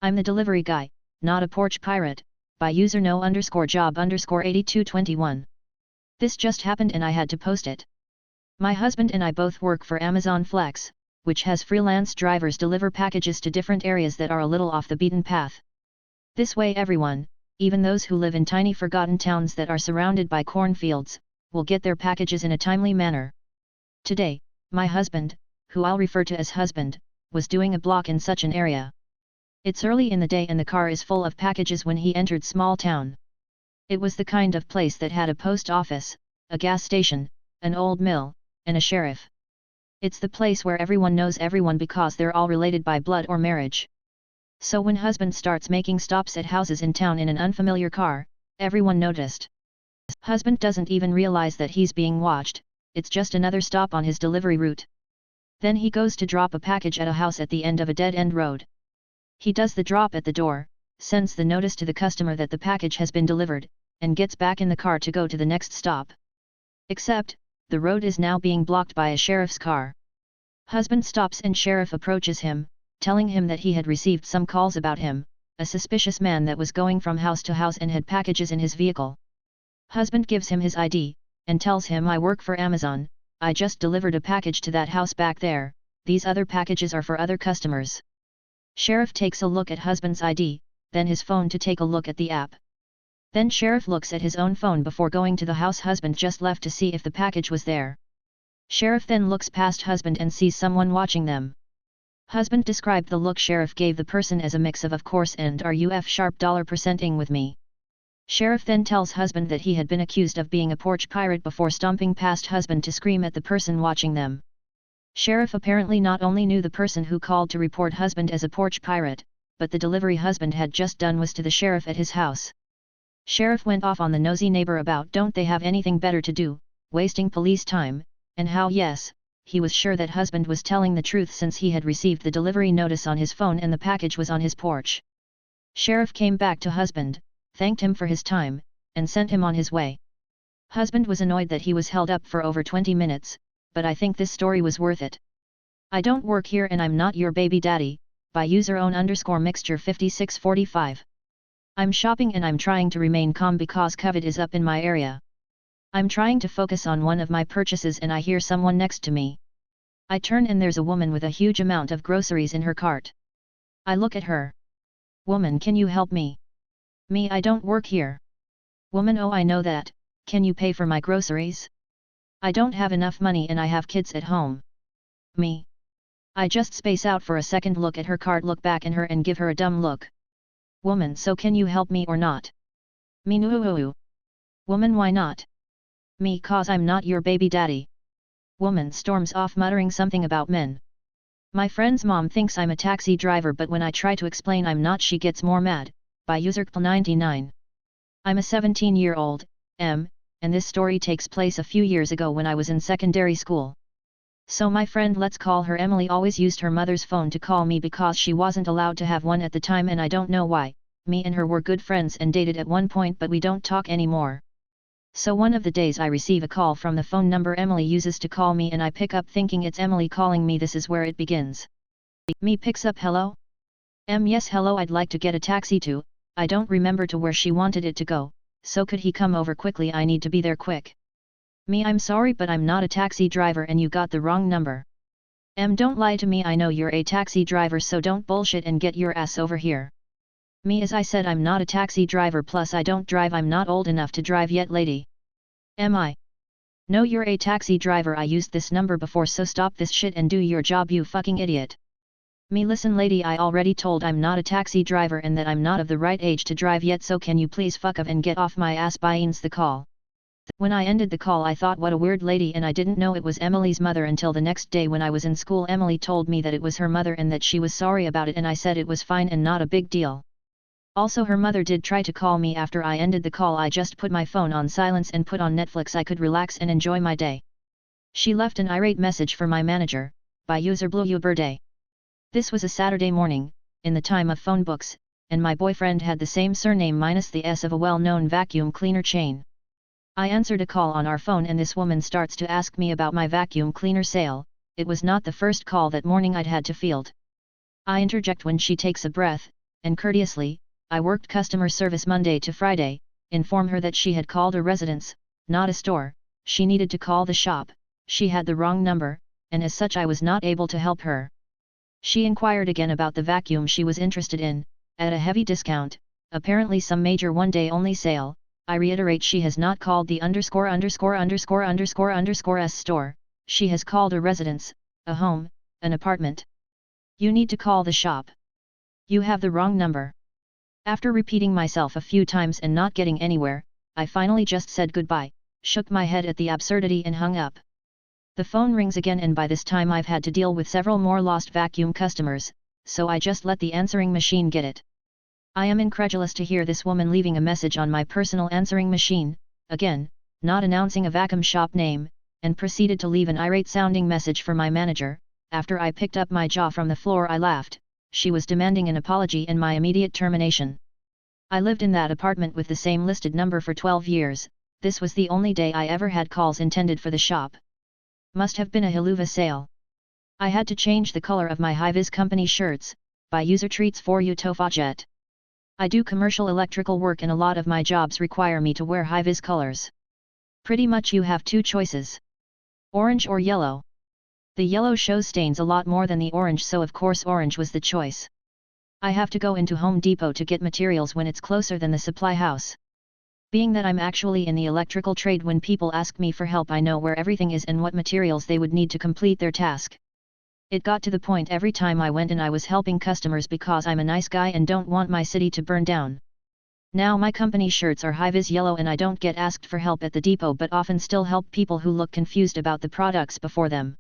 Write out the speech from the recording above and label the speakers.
Speaker 1: I'm the delivery guy, not a porch pirate, by user no_job_8221. This just happened and I had to post it. My husband and I both work for Amazon Flex, which has freelance drivers deliver packages to different areas that are a little off the beaten path. This way everyone, even those who live in tiny forgotten towns that are surrounded by cornfields, will get their packages in a timely manner. Today, my husband, who I'll refer to as husband, was doing a block in such an area. It's early in the day and the car is full of packages when he entered small town. It was the kind of place that had a post office, a gas station, an old mill, and a sheriff. It's the place where everyone knows everyone because they're all related by blood or marriage. So when husband starts making stops at houses in town in an unfamiliar car, everyone noticed. Husband doesn't even realize that he's being watched, it's just another stop on his delivery route. Then he goes to drop a package at a house at the end of a dead-end road. He does the drop at the door, sends the notice to the customer that the package has been delivered, and gets back in the car to go to the next stop. Except, the road is now being blocked by a sheriff's car. Husband stops and sheriff approaches him, telling him that he had received some calls about him, a suspicious man that was going from house to house and had packages in his vehicle. Husband gives him his ID, and tells him, I work for Amazon, I just delivered a package to that house back there, these other packages are for other customers. Sheriff takes a look at husband's ID, then his phone to take a look at the app. Then sheriff looks at his own phone before going to the house husband just left to see if the package was there. Sheriff then looks past husband and sees someone watching them. Husband described the look sheriff gave the person as a mix of course and are you $%ing with me. Sheriff then tells husband that he had been accused of being a porch pirate before stomping past husband to scream at the person watching them. Sheriff apparently not only knew the person who called to report husband as a porch pirate, but the delivery husband had just done was to the sheriff at his house. Sheriff went off on the nosy neighbor about don't they have anything better to do, wasting police time, and how yes, he was sure that husband was telling the truth since he had received the delivery notice on his phone and the package was on his porch. Sheriff came back to husband, thanked him for his time, and sent him on his way. Husband was annoyed that he was held up for over 20 minutes, but I think this story was worth it. I don't work here and I'm not your baby daddy, by user_own_mixture 5645. I'm shopping and I'm trying to remain calm because COVID is up in my area. I'm trying to focus on one of my purchases and I hear someone next to me. I turn and there's a woman with a huge amount of groceries in her cart. I look at her. Woman, can you help me? Me, I don't work here. Woman, oh I know that, can you pay for my groceries? I don't have enough money and I have kids at home. Me. I just space out for a second, look at her cart, look back at her and give her a dumb look. Woman, so can you help me or not? Me, no. Woman, why not? Me, cause I'm not your baby daddy. Woman storms off muttering something about men. My friend's mom thinks I'm a taxi driver, but when I try to explain I'm not, she gets more mad. By user99. I'm a 17-year-old, and this story takes place a few years ago when I was in secondary school. So my friend, let's call her Emily, always used her mother's phone to call me because she wasn't allowed to have one at the time and I don't know why. Me and her were good friends and dated at one point, but we don't talk anymore. So one of the days I receive a call from the phone number Emily uses to call me and I pick up thinking it's Emily calling me. This is where it begins. Me picks up, hello? Yes, hello, I'd like to get a taxi to, I don't remember to where she wanted it to go, so could he come over quickly, I need to be there quick. Me, I'm sorry but I'm not a taxi driver and you got the wrong number. Don't lie to me, I know you're a taxi driver, so don't bullshit and get your ass over here. Me, as I said, I'm not a taxi driver, plus I don't drive, I'm not old enough to drive yet, lady. Am I? No, you're a taxi driver, I used this number before, so stop this shit and do your job, you fucking idiot. Me, listen lady, I already told I'm not a taxi driver and that I'm not of the right age to drive yet, so can you please fuck up and get off my ass, ends the call. When I ended the call I thought what a weird lady, and I didn't know it was Emily's mother until the next day when I was in school. Emily told me that it was her mother and that she was sorry about it, and I said it was fine and not a big deal. Also, her mother did try to call me after I ended the call. I just put my phone on silence and put on Netflix. I could relax and enjoy my day. She left an irate message for my manager, by user Blue You Birthday. This was a Saturday morning, in the time of phone books, and my boyfriend had the same surname minus the S of a well-known vacuum cleaner chain. I answered a call on our phone and this woman starts to ask me about my vacuum cleaner sale. It was not the first call that morning I'd had to field. I interject when she takes a breath, and courteously, I worked customer service Monday to Friday, inform her that she had called a residence, not a store, she needed to call the shop, she had the wrong number, and as such I was not able to help her. She inquired again about the vacuum she was interested in, at a heavy discount, apparently some major one-day only sale. I reiterate she has not called the ____________ S store, she has called a residence, a home, an apartment. You need to call the shop. You have the wrong number. After repeating myself a few times and not getting anywhere, I finally just said goodbye, shook my head at the absurdity and hung up. The phone rings again and by this time I've had to deal with several more lost vacuum customers, so I just let the answering machine get it. I am incredulous to hear this woman leaving a message on my personal answering machine, again, not announcing a vacuum shop name, and proceeded to leave an irate-sounding message for my manager. After I picked up my jaw from the floor I laughed. She was demanding an apology and my immediate termination. I lived in that apartment with the same listed number for 12 years, this was the only day I ever had calls intended for the shop. Must have been a Hiluva sale. I had to change the color of my high-vis company shirts, buy user treats for Utofajet. I do commercial electrical work and a lot of my jobs require me to wear high-vis colors. Pretty much you have two choices. Orange or yellow. The yellow shows stains a lot more than the orange, so of course orange was the choice. I have to go into Home Depot to get materials when it's closer than the supply house. Being that I'm actually in the electrical trade, when people ask me for help I know where everything is and what materials they would need to complete their task. It got to the point every time I went and I was helping customers because I'm a nice guy and don't want my city to burn down. Now my company shirts are high-vis yellow and I don't get asked for help at the depot but often still help people who look confused about the products before them.